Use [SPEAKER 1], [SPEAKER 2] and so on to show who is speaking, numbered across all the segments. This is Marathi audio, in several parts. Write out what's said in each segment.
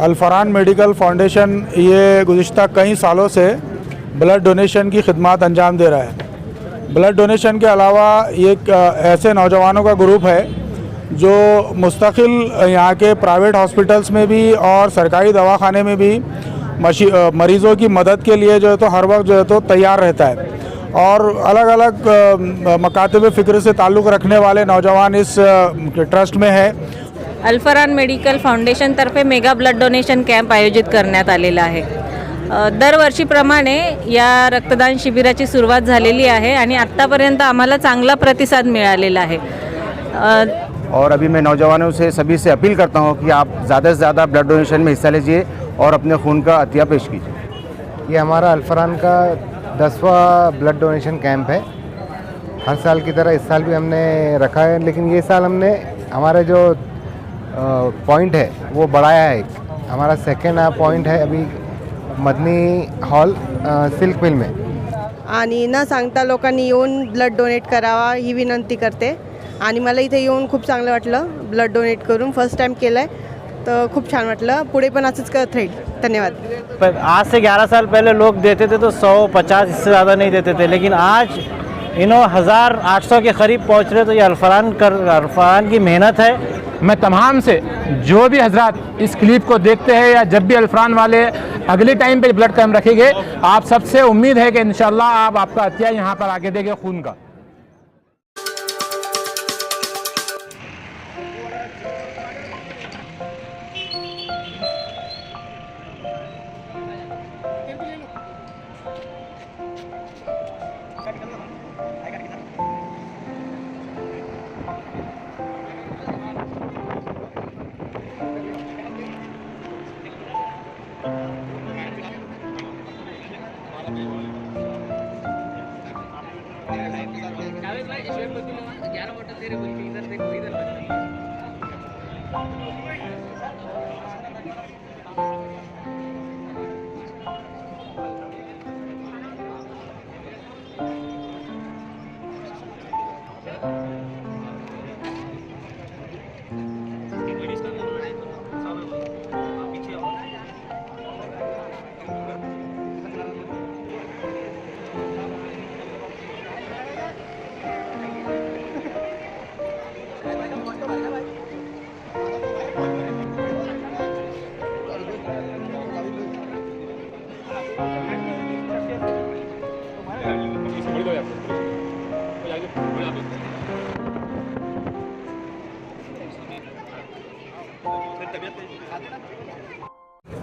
[SPEAKER 1] अल्फरान मेडिकल फाउंडेशन ये गुज़िश्ता कई सालों से ब्लड डोनेशन की खिदमत अंजाम दे रहा है। ब्लड डोनेशन के अलावा ये एक ऐसे नौजवानों का ग्रुप है जो मुस्तकिल यहाँ के प्राइवेट हॉस्पिटल्स में भी और सरकारी दवाखाने में भी मरीज़ों की मदद के लिए जो है तो हर वक्त जो है तो तैयार रहता है। और अलग अलग मकातब फ़िक्र से ताल्लुक़ रखने वाले नौजवान इस ट्रस्ट में है।
[SPEAKER 2] अल्फरान मेडिकल फाउंडेशनतर्फे मेगा ब्लड डोनेशन कॅम्प आयोजित करण्यात आलेला आहे। दरवर्षीप्रमाणे या रक्तदान शिबिराची सुरुवात झालेली आहे आणि आत्तापर्यंत आम्हाला चांगला प्रतिसाद मिळालेला आहे।
[SPEAKER 3] और अभी मैं नौजवानों से सभी से अपील करता हूं कि आप ज़्यादा से ज़्यादा ब्लड डोनेशन में हिस्सा लीजिए और अपने खून का अतिया पेश कीजिए।
[SPEAKER 4] ये हमारा अल्फरान का 10वां ब्लड डोनेशन कैंप है। हर साल की तरह इस साल भी हमने रखा है, लेकिन ये साल हमने हमारे जो पॉइंट है वो बढ़ाया है। हमारा सेकंड पॉइंट है अभी मदनी हॉल सिल्क मिल में।
[SPEAKER 5] आणि न सांगता लोकांनी येऊन ब्लड डोनेट करावा ही विनंती करते। आणि मला इथे येऊन खूप चांगलं वाटलं, ब्लड डोनेट करून फर्स्ट टाइम केलं आहे, तर खूप छान वाटलं। पुढे पण असंच करत राहील। धन्यवाद।
[SPEAKER 6] आज से 11 साल पहले लोग देते थे तो 100-50 इससे ज़्यादा नहीं देते थे, लेकिन आज 1800 के करीब पहुंच रहे। तो ये अल्फरान की मेहनत है।
[SPEAKER 7] मैं तमाम से जो भी हजरात इस क्लिप को देखते हैं या जब भी अल्फरान वाले अगले टाइम पे ब्लड कैंप रखेंगे, आप सबसे उम्मीद है कि इंशाल्लाह आप आपका अतिया यहाँ पर आके देंगे खून का।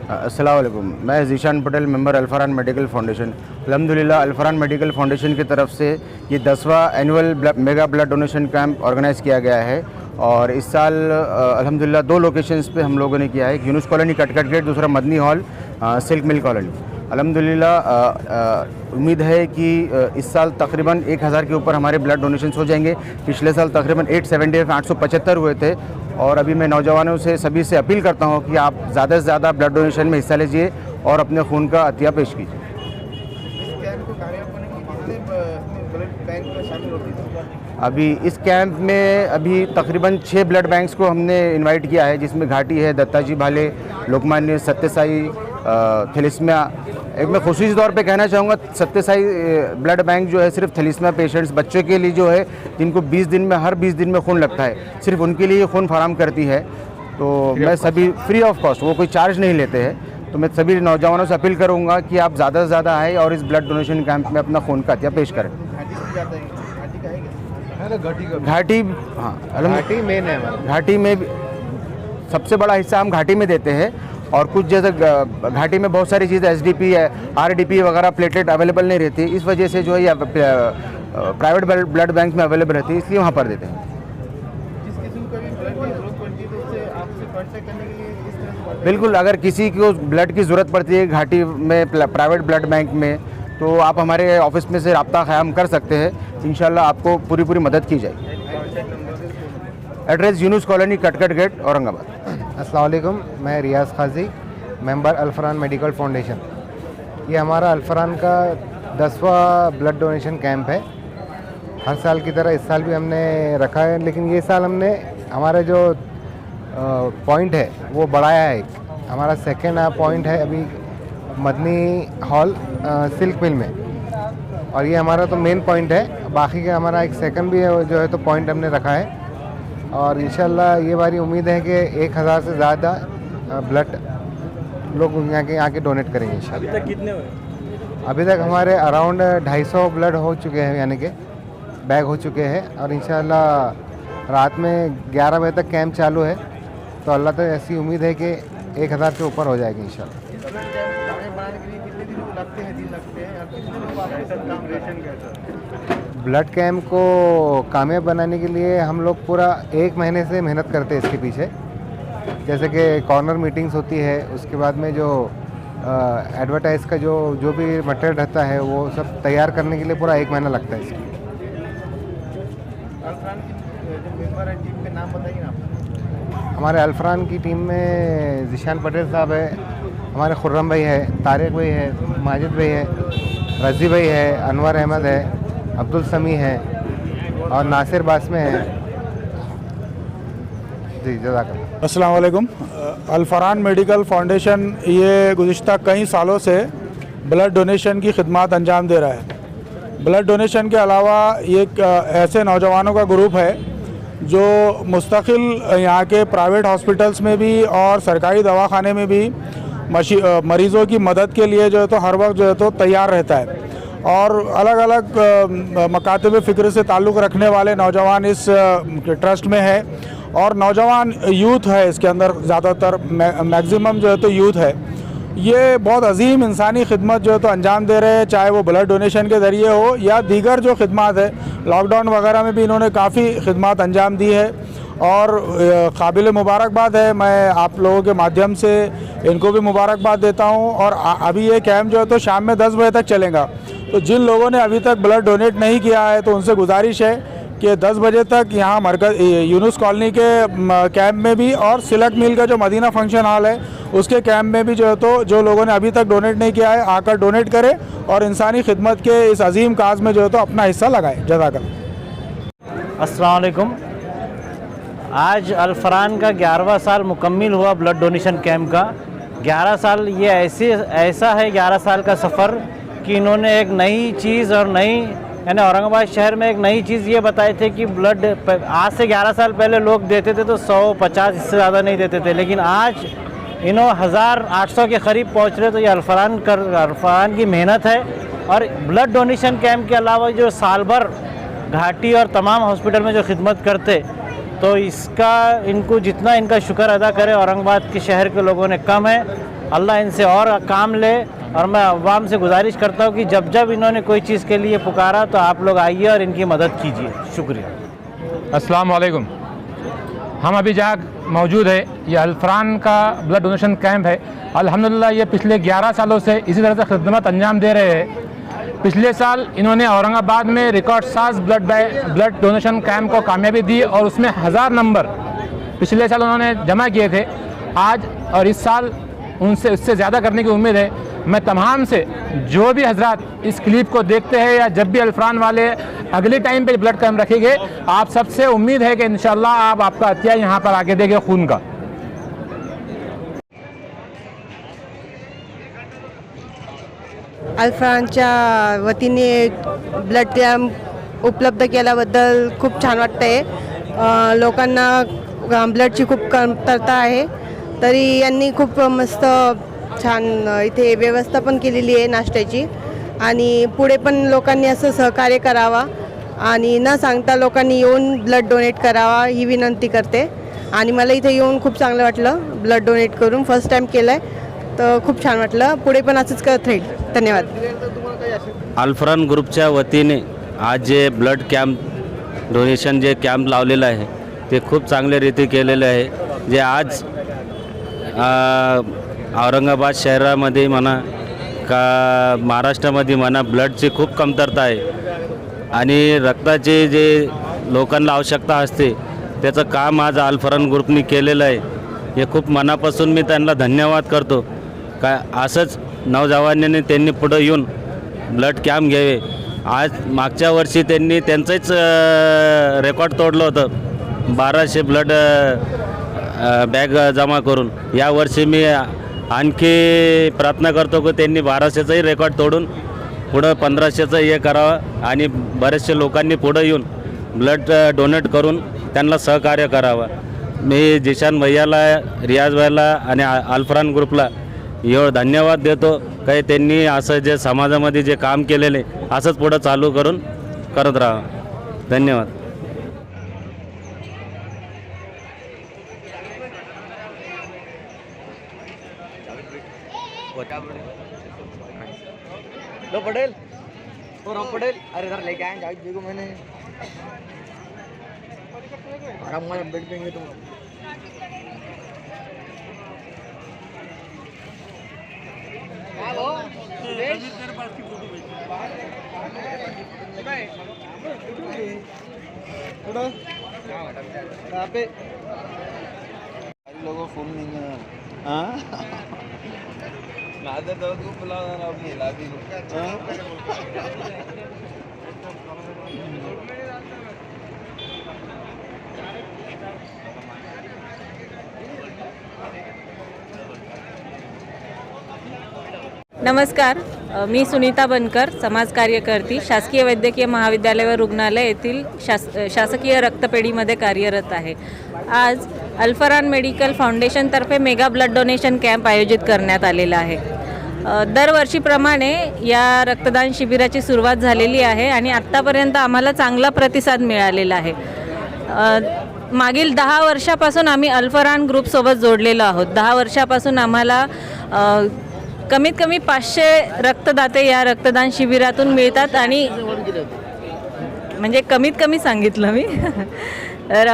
[SPEAKER 3] अस्सलाम वालेकुम, मैं Zeeshan Patel, member Alfaran medical foundation. अल्हम्दुलिल्लाह अल्फरान मेडिकल फाउंडेशन की तरफ से ये 10वां annual mega blood donation camp organise किया गया है। और इस साल अल्हम्दुलिल्लाह 2 लोकेशंस पे हम लोगों ने किया है, एक यूनुस कॉलोनी कटकट गेट, दूसरा मदनी हॉल सिल्क मिल कॉलोनी। अल्हम्दुलिल्लाह उम्मीद है कि इस साल तकरीबन 1000 के ऊपर हमारे ब्लड डोनेशंस हो जाएंगे। पिछले साल तकरीबन 875 हुए थे। और अभी मैं नौजवानों से सभी से अपील करता हूं कि आप ज़्यादा से ज़्यादा ब्लड डोनेशन में हिस्सा लीजिए और अपने खून का अतिया पेश कीजिए। अभी इस कैंप में अभी तकरीबन 6 ब्लड बैंक्स को हमने इनवाइट किया है, जिसमें घाटी है, दत्ताजी भाले, लोकमान्य, सत्यसाई, थैलेसीमिया। एक मैं खुशी तौर पे कहना चाहूँगा, सत्यसाई ब्लड बैंक जो है सिर्फ थैलेसीमिया पेशेंट्स बच्चों के लिए जो है जिनको 20 दिन में हर 20 दिन में खून लगता है, सिर्फ उनके लिए खून फराहम करती है। तो मैं सभी फ्री ऑफ कॉस्ट, वो कोई चार्ज नहीं लेते हैं। तो मैं सभी नौजवानों से अपील करूँगा कि आप ज़्यादा से ज़्यादा आएँ और इस ब्लड डोनेशन कैंप में अपना खून का अतिया पेश करें। घाटी, हाँ,
[SPEAKER 4] घाटी मेन है।
[SPEAKER 3] घाटी में सबसे बड़ा हिस्सा हम घाटी में देते हैं। और कुछ जैसे घाटी में बहुत सारी चीज़ें SDP है, RDP वगैरह प्लेटेट अवेलेबल नहीं रहती, इस वजह से जो है ये प्राइवेट ब्लड बैंक में अवेलेबल रहती है, इसलिए वहाँ पर देते हैं। बिल्कुल, अगर किसी को ब्लड की ज़रूरत पड़ती है घाटी में प्राइवेट ब्लड बैंक में, तो आप हमारे ऑफिस में से रब्ता क़याम कर सकते हैं। इंशाल्लाह आपको पूरी मदद की जाएगी। एड्रेस यूनुस कॉलोनी कटकट गेट, औरंगाबाद।
[SPEAKER 4] अस्सलाम वालेकुम, मैं रियाज खाजी, मेंबर अल्फरान मेडिकल फाउंडेशन। ये हमारा अल्फरान का 10वां ब्लड डोनेशन कैंप है। हर साल की तरह इस साल भी हमने रखा है, लेकिन ये साल हमने हमारे जो पॉइंट है वो बढ़ाया है। हमारा सेकेंड पॉइंट है अभी मदनी हॉल सिल्क मिल में, और ये हमारा तो मेन पॉइंट है। बाकी का हमारा एक सेकंड भी है जो है तो पॉइंट हमने रखा है, और इंशाल्लाह ये बारी उम्मीद है कि 1000 से ज़्यादा ब्लड लोग यहाँ के आके डोनेट करेंगे इंशाल्लाह।
[SPEAKER 6] अभी तक कितने हुए?
[SPEAKER 4] अभी तक हमारे अराउंड 250 ब्लड हो चुके हैं, यानी कि बैग हो चुके हैं, और इंशाल्लाह रात में 11 बजे तक कैंप चालू है, तो अल्लाह तक ऐसी उम्मीद है कि 1000 से ऊपर हो जाएगी इंशाल्लाह। ब्लड कैंप को कामयाब बनाने के लिए हम लोग पूरा 1 महीने से मेहनत करते हैं इसके पीछे। जैसे कि कॉर्नर मीटिंग्स होती है, उसके बाद में जो एडवर्टाइज का जो भी मटेरियल रहता है वो सब तैयार करने के लिए पूरा 1 महीना लगता है इसमें। टीम के नाम बताइए ना। हमारे अल्फरान की टीम में जिशान पटेल साहब है, हमारे खुर्रम भाई है, तारिक भाई है, माजिद भाई है, रज़ी भाई है, अनवर अहमद है, अब्दुल समी है और नासिर बासमे है। जी जज़ाकल्लाह।
[SPEAKER 1] अस्सलाम वालेकुम। अल्फरान मेडिकल फाउंडेशन ये गुज़िश्ता कई सालों से ब्लड डोनेशन की खिदमत अंजाम दे रहा है। ब्लड डोनेशन के अलावा ये एक ऐसे नौजवानों का ग्रुप है जो मुस्तकिल यहाँ के प्राइवेट हॉस्पिटल्स में भी और सरकारी दवाखाने में भी मरीज़ों की मदद के लिए जो है तो हर वक्त जो है तो तैयार रहता है, और अलग अलग मकातब फ़िक्र से ताल्लुक़ रखने वाले नौजवान इस ट्रस्ट में है, और नौजवान यूथ है इसके अंदर, ज़्यादातर मैक्सिमम जो है तो यूथ है। ये बहुत अजीम इंसानी खिदमत जो है तो अंजाम दे रहे हैं, चाहे वो ब्लड डोनेशन के ज़रिए हो या दीगर जो खिदमत है। लॉकडाउन वगैरह में भी इन्होंने काफ़ी खिदमत अंजाम दी है और काबिल मुबारकबाद है। मैं आप लोगों के माध्यम से इनको भी मुबारकबाद देता हूँ। और अभी ये कैंप जो है तो शाम में 10 बजे तक चलेगा, तो जिन लोगों ने अभी तक ब्लड डोनेट नहीं किया है तो उनसे गुजारिश है कि 10 बजे तक यहाँ मरकज़ यूनुस कॉलोनी के कैंप में भी और सिलक मिल का जो मदीना फंक्शन हॉल है उसके कैंप में भी जो है तो जो लोगों ने अभी तक डोनेट नहीं किया है आकर डोनेट करें और इंसानी खिदमत के इस अजीम काज में जो है तो अपना हिस्सा लगाएं। जज़ाकल्लाह।
[SPEAKER 6] अस्सलाम वालेकुम। आज अल्फरान का 11वां साल मुकम्मिल हुआ ब्लड डोनेशन कैंप का। 11 साल ये ऐसा है 11 साल का सफ़र कि इन्होंने एक नई चीज़ और यानी औरंगाबाद शहर में एक नई चीज़ ये बताए थे कि ब्लड आज से 11 साल पहले लोग देते थे तो 100-50 इससे ज़्यादा नहीं देते थे, लेकिन आज 1800 के करीब पहुंच रहे। तो ये अल्फरान की मेहनत है। और ब्लड डोनेशन कैंप के अलावा जो साल भर घाटी और तमाम हॉस्पिटल में जो खिदमत करते, तो इसका इनको जितना इनका शुक्र अदा करे औरंगाबाद के शहर के लोगों ने कम है। अल्लाह इनसे और काम ले। और मैं अवाम से गुजारिश करता हूँ कि जब जब इन्होंने कोई चीज़ के लिए पुकारा तो आप लोग आइए और इनकी मदद कीजिए। शुक्रिया।
[SPEAKER 7] अस्सलाम वालेकुम। हम अभी जहाँ मौजूद है ये अल्फरान का ब्लड डोनेशन कैंप है। अल्हम्दुलिल्लाह ये पिछले 11 सालों से इसी तरह से खिदमत अंजाम दे रहे हैं। पिछले साल इन्होंने औरंगाबाद में रिकॉर्ड साज ब्लड डोनेशन कैंप को कामयाबी दी और उसमें 1000 नंबर पिछले साल उन्होंने जमा किए थे। आज और इस साल उससे ज़्यादा करने की उम्मीद है। मैं तमाम से जो भी हजरात इस क्लिप को देखते हैं या जब भी अल्फरान वाले अगले टाइम पे ब्लड कैंप रखेंगे, आप सबसे उम्मीद है कि इंशाल्लाह आप आपका अतिया यहाँ पर आके देंगे खून का।
[SPEAKER 5] अल्फरानच्या वतीने ब्लड कॅम्प उपलब्ध केल्याबद्दल खूप छान वाटतंय। लोकांना ब्लडची खूप कमतरता आहे, तरी यांनी खूप मस्त छान इथे व्यवस्था पण केलेली आहे नाश्त्याची, आणि पुढे पण लोकांनी असं सहकार्य करावा आणि न सांगता लोकांनी येऊन ब्लड डोनेट करावा ही विनंती करते। आणि मला इथे येऊन खूप चांगलं वाटलं ब्लड डोनेट करून, फर्स्ट टाइम केलं आहे तर खूप छान वाटलं। पुढे पण असंच करत राहील। धन्यवाद।
[SPEAKER 8] अल्फरान ग्रुपच्या वतीने आज जे ब्लड कॅम्प डोनेशन जे कॅम्प लावलेलं आहे ते खूप चांगल्या रीती केलेलं आहे। जे आज औरंगाबाद शहरामध्ये म्हणा का महाराष्ट्रामध्ये म्हणा ब्लडची खूप कमतरता आहे आणि रक्ताची जे लोकांना आवश्यकता असते त्याचं काम आज अल्फरान ग्रुपनी केलेलं आहे। हे खूप मनापासून मी त्यांना धन्यवाद करतो का असंच नौजवानांनी त्यांनी पुढे येऊन ब्लड कॅम्प घ्यावे। आज मागच्या वर्षी त्यांनी त्यांचंच रेकॉर्ड तोडलं होतं 1200 ब्लड बॅग जमा करून। या वर्षी मी आणखी प्रार्थना करतो की त्यांनी 1200चाही रेकॉर्ड तोडून पुढं 1500चं हे करावं आणि बरेचसे लोकांनी पुढं येऊन ब्लड डोनेट करून त्यांना सहकार्य करावं. मी जिशान भैयाला, रियाज भाईला आणि अल्फरान ग्रुपला एवढं धन्यवाद देतो काही त्यांनी असं जे समाजामध्ये जे काम केलेले असंच पुढं चालू करून करत राहावं. धन्यवाद.
[SPEAKER 9] लो पटेल पटेल, अरे इधर लेके आए जावेद जी को मैंने आराम में बैठ देंगे तुम. लोगों फोन नहीं है. हाँ नादर तो तू बुला ना अपनी लाभी.
[SPEAKER 2] नमस्कार, मी सुनीता बनकर, समाज कार्यकर्ती, शासकीय वैद्यकीय महाविद्यालय व रुग्णालय येथील शासकीय रक्तपेढीमध्ये कार्यरत आहे. आज अल्फरान मेडिकल फाउंडेशनतर्फे मेगा ब्लड डोनेशन कॅम्प आयोजित करण्यात आलेला आहे. दरवर्षीप्रमाणे या रक्तदान शिबिराची सुरुवात झालेली आहे आणि आत्तापर्यंत आम्हाला चांगला प्रतिसाद मिळालेला आहे. मागील 10 वर्षापासून आम्ही अल्फरान ग्रुपसोबत जोडलेलो आहोत. 10 वर्षापासून आम्हाला कमीत कमी 500 रक्तदाते या रक्तदान शिबिरातून मिळतात आणि म्हणजे कमीत कमी सांगितलं मी. तर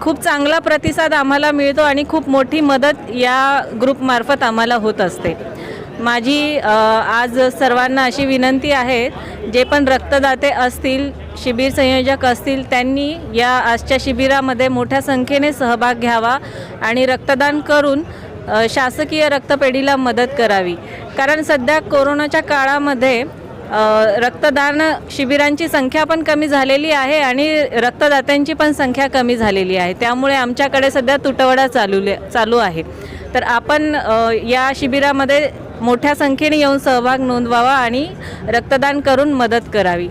[SPEAKER 2] खूप चांगला प्रतिसाद आम्हाला मिळतो आणि खूप मोठी मदत या ग्रुपमार्फत आम्हाला होत असते. माझी आज सर्वांना अशी विनंती आहे, जे पण रक्तदाते असतील, शिबिर संयोजक असतील, त्यांनी या आजच्या शिबिरामध्ये मोठ्या संख्येने सहभाग घ्यावा आणि रक्तदान करून शासकीय रक्तपेढीला मदत करावी. कारण सध्या कोरोनाच्या काळामध्ये रक्तदान शिबिरांची संख्या पण कमी झालेली आहे आणि रक्तदात्यांची पण संख्या कमी झालेली आहे. त्यामुळे आमच्याकडे सध्या तुटवडा चालू आहे. तर आपण या शिबिरामध्ये मोठ्या संख्येने येऊन सहभाग नोंदवावा आणि रक्तदान करून मदत करावी.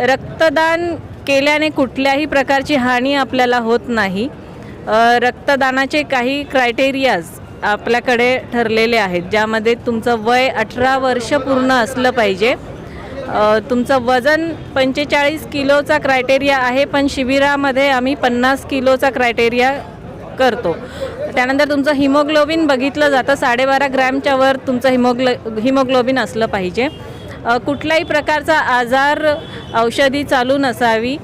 [SPEAKER 2] रक्तदान केल्याने कुठल्याही प्रकारची हानी आपल्याला होत नाही. रक्तदानाचे काही क्रायटेरियाज आपल्याकडे ठरलेले आहेत, ज्यामध्ये तुमचं वय 18 वर्ष पूर्ण असलं पाहिजे. तुमचं वजन 45 किलोचा क्रायटेरिया आहे, पण शिबिरामध्ये आम्ही 50 किलोचा क्रायटेरिया करतो. त्यानंतर तुमचं हिमोग्लोबिन बघितलं जातं. 12.5 ग्रॅमच्या वर तुमचं हिमोग्लोबिन असलं पाहिजे. कुठल्याही प्रकारचा आजार, औषधी चालू नसावी.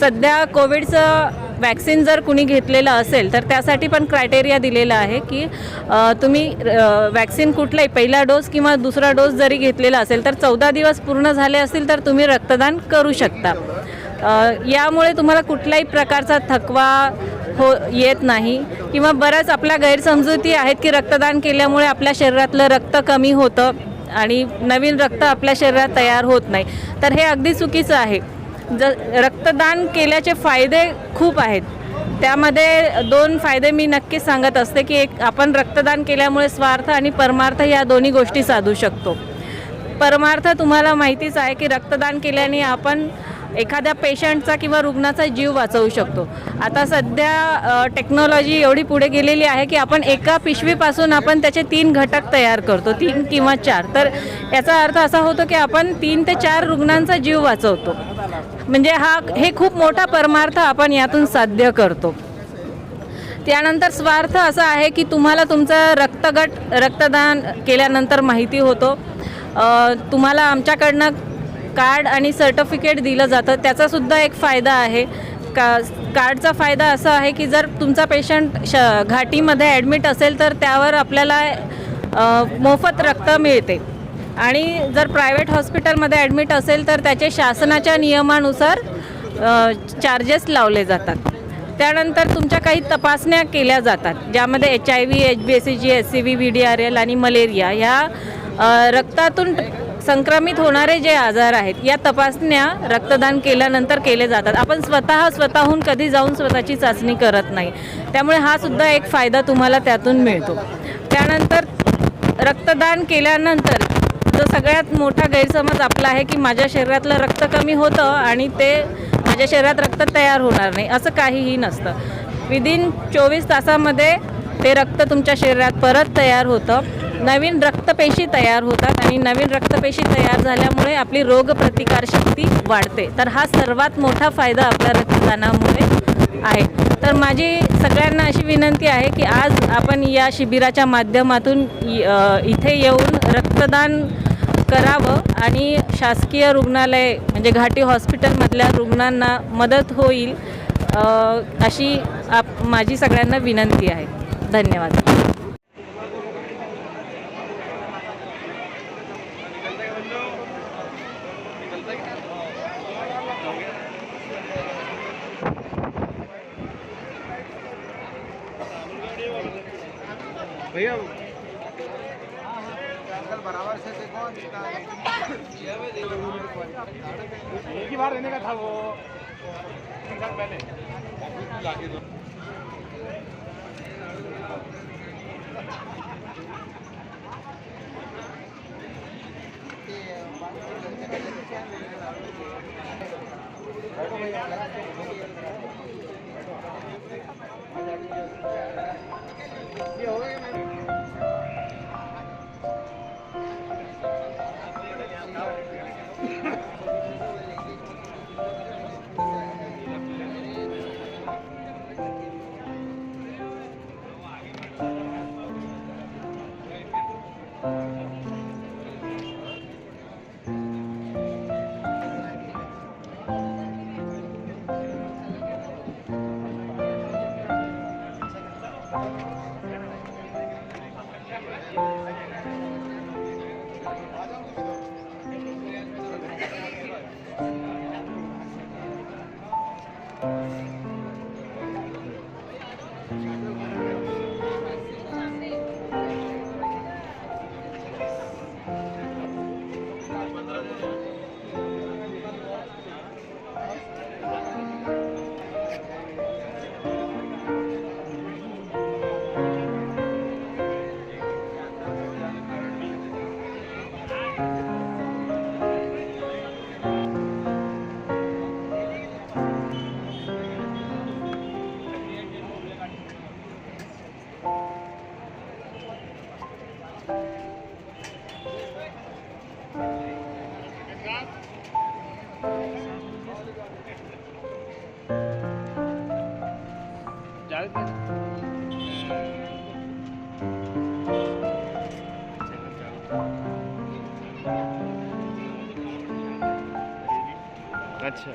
[SPEAKER 2] सध्या कोविडचं वॅक्सिन जर कुणी घेतलेलं असेल तर त्यासाठी पण क्रायटेरिया दिलेला आहे की तुम्ही वॅक्सिन कुठलाही पहिला डोस किंवा दुसरा डोस जरी घेतलेला असेल तर 14 दिवस पूर्ण झाले असतील तर तुम्ही रक्तदान करू शकता. यामुळे तुम्हाला कुठल्याही प्रकारचा थकवा येत नाही किंवा बऱ्याच आपल्या गैरसमजुती आहेत की रक्तदान केल्यामुळे आपल्या शरीरातलं रक्त कमी होतं आणि नवीन रक्त आपल्या शरीरात तयार होत नाही. तर हे अगदी चुकीचं आहे. रक्तदान केल्याचे फायदे खूप आहेत. त्यामध्ये 2 फायदे मी नक्कीच सांगत असते की एक, आपण रक्तदान केल्यामुळे स्वार्थ आणि परमार्थ या दोन्ही गोष्टी साधू शकतो. परमार्थ तुम्हाला माहितीच आहे की रक्तदान केल्याने आपण एखाद्या पेशंटचा किंवा रुग्णाचा जीव वाचवू शकतो. आता सध्या टेक्नॉलॉजी एवढी पुढे गेलेली आहे की आपण एका पिशवीपासून आपण त्याचे 3 घटक तयार करतो, 3 किंवा 4. तर याचा अर्थ असा होतो की आपण 3 ते 4 रुग्णांचा जीव वाचवतो. म्हणजे हे खूप मोठा परमार्थ आपण यातून साध्य करतो. त्यानंतर स्वार्थ असा आहे की तुम्हाला तुमचा रक्तदान केल्यानंतर माहिती होतो. तुम्हाला आमच्याकडनं कार्ड आणि सर्टिफिकेट दिलं जातं. त्याचासुद्धा एक फायदा आहे. कार्डचा फायदा असा आहे की जर तुमचा पेशंट घाटीमध्ये ॲडमिट असेल तर त्यावर आपल्याला मोफत रक्त मिळते आणि जर प्रायव्हेट हॉस्पिटलमध्ये ॲडमिट असेल तर त्याचे शासनाच्या नियमानुसार चार्जेस लावले जातात. त्यानंतर तुमच्या काही तपासण्या केल्या जातात, ज्यामध्ये HIV, HBsAg, HCV, VDRL आणि मलेरिया ह्या रक्तातून संक्रमित होणारे जे आजार आहेत या तपासण्या रक्तदान केल्यानंतर केले जातात. आपण स्वतःहून कधी जाऊन स्वतःची चाचणी करत नाही. त्यामुळे हा सुद्धा एक फायदा तुम्हाला त्यातून मिळतो. त्यानंतर रक्तदान केल्यानंतर जो सगळ्यात मोठा गैरसमज आपला आहे की माझ्या शरीरातलं रक्त कमी होतं आणि ते माझ्या शरीरात रक्त तयार होणार नाही, असं काहीही नसतं. विदिन 24 तासामध्ये ते रक्त तुमच्या शरीरात परत तयार होतं, नवीन रक्तपेशी तयार होतात आणि नवीन रक्तपेशी तयार झाल्यामुळे आपली रोगप्रतिकारशक्ती वाढते. तर हा सर्वात मोठा फायदा आपल्या रक्तदानामुळे आहे. तर माझी सगळ्यांना अशी विनंती आहे की आज आपण या शिबिराच्या माध्यमातून इथे येऊन रक्तदान करावं आणि शासकीय रुग्णालय म्हणजे घाटी हॉस्पिटलमधल्या रुग्णांना मदत होईल अशी माझी सगळ्यांना विनंती आहे. धन्यवाद.
[SPEAKER 9] भैया
[SPEAKER 3] बराबर से देखो
[SPEAKER 1] एक ही बार देने का था वो 3 साल पहले.
[SPEAKER 9] अच्छा